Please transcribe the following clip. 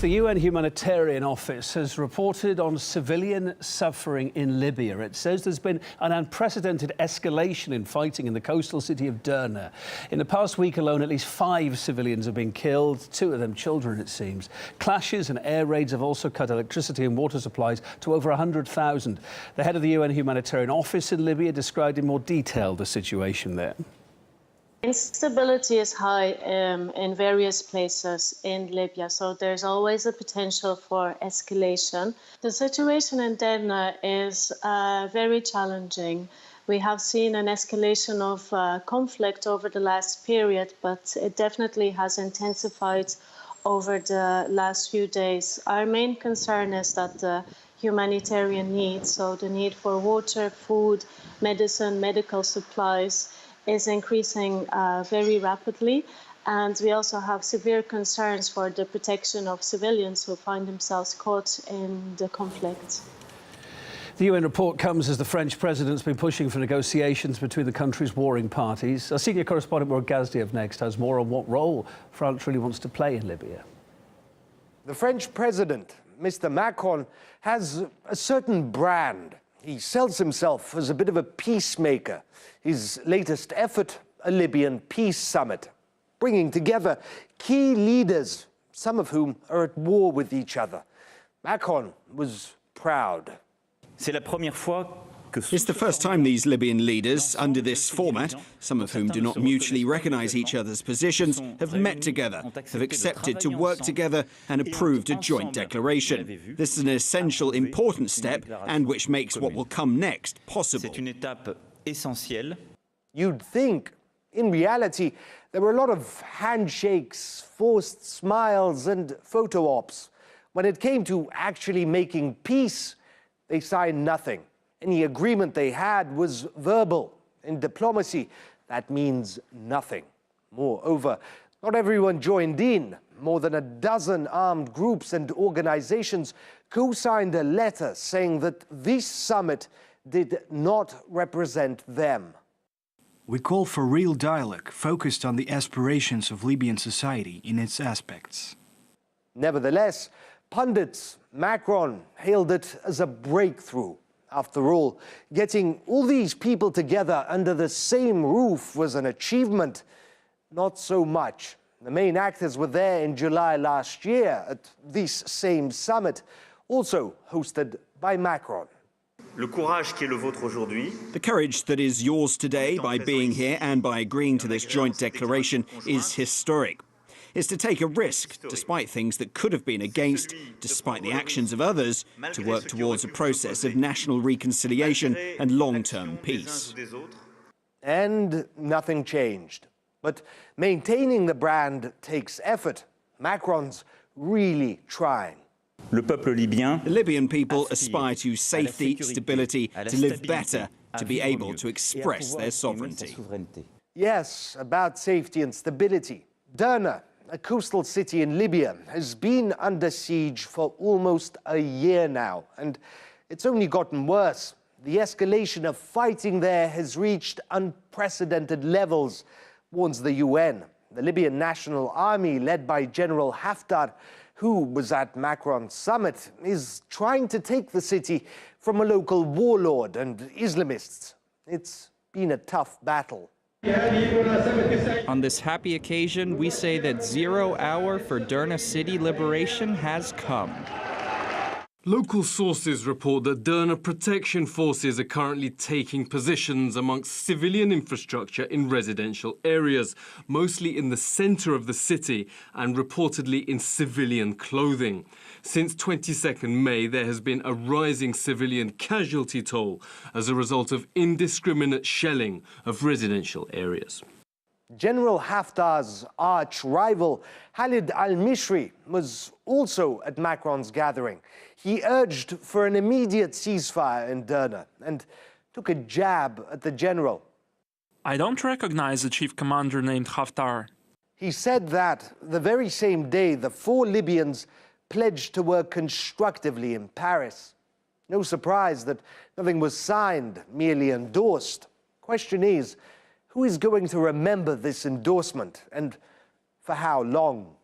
The UN Humanitarian Office has reported on civilian suffering in Libya. It says there's been an unprecedented escalation in fighting in the coastal city of Derna. In the past week alone, at least 5 civilians have been killed, 2 of them children, it seems. Clashes and air raids have also cut electricity and water supplies to over 100,000. The head of the UN Humanitarian Office in Libya described in more detail the situation there. Instability is high in various places in Libya, so there's always a potential for escalation. The situation in Derna is very challenging. We have seen an escalation of conflict over the last period, but it definitely has intensified over the last few days. Our main concern is that the humanitarian needs, so the need for water, food, medicine, medical supplies, is increasing very rapidly, and we also have severe concerns for the protection of civilians who find themselves caught in the conflict. The UN report comes as the French president's been pushing for negotiations between the country's warring parties. Our senior correspondent Mor Gazdiyev next has more on what role France really wants to play in Libya. The French president, Mr. Macron, has a certain brand. He sells himself as a bit of a peacemaker. His latest effort, a Libyan peace summit, bringing together key leaders, some of whom are at war with each other. Macron was proud. It's the first time these Libyan leaders, under this format, some of whom do not mutually recognise each other's positions, have met together, have accepted to work together and approved a joint declaration. This is an essential, important step, and which makes what will come next possible. You'd think, in reality, there were a lot of handshakes, forced smiles and photo ops. When it came to actually making peace, they signed nothing. Any agreement they had was verbal. In diplomacy, that means nothing. Moreover, not everyone joined in. More than a dozen armed groups and organizations co-signed a letter saying that this summit did not represent them. We call for real dialogue focused on the aspirations of Libyan society in its aspects. Nevertheless, pundits, Macron hailed it as a breakthrough. After all, getting all these people together under the same roof was an achievement. Not so much. The main actors were there in July last year at this same summit, also hosted by Macron. The courage that is yours today by being here and by agreeing to this joint declaration is historic. It's to take a risk, despite things that could have been against, despite the actions of others, to work towards a process of national reconciliation and long-term peace. And nothing changed. But maintaining the brand takes effort. Macron's really trying. The Libyan people aspire to safety, stability, to live better, to be able to express their sovereignty. Yes, about safety and stability. Derna, a coastal city in Libya, has been under siege for almost a year now, and it's only gotten worse. The escalation of fighting there has reached unprecedented levels, warns the UN. The Libyan National Army, led by General Haftar, who was at Macron's summit, is trying to take the city from a local warlord and Islamists. It's been a tough battle. On this happy occasion, we say that 0 hour for Derna city liberation has come. Local sources report that Derna protection forces are currently taking positions amongst civilian infrastructure in residential areas, mostly in the centre of the city and reportedly in civilian clothing. Since 22nd May, there has been a rising civilian casualty toll as a result of indiscriminate shelling of residential areas. General Haftar's arch-rival, Khalid al-Mishri, was also at Macron's gathering. He urged for an immediate ceasefire in Derna and took a jab at the general. I don't recognize a chief commander named Haftar. He said that the very same day the 4 Libyans pledged to work constructively in Paris. No surprise that nothing was signed, merely endorsed. Question is, who is going to remember this endorsement, and for how long?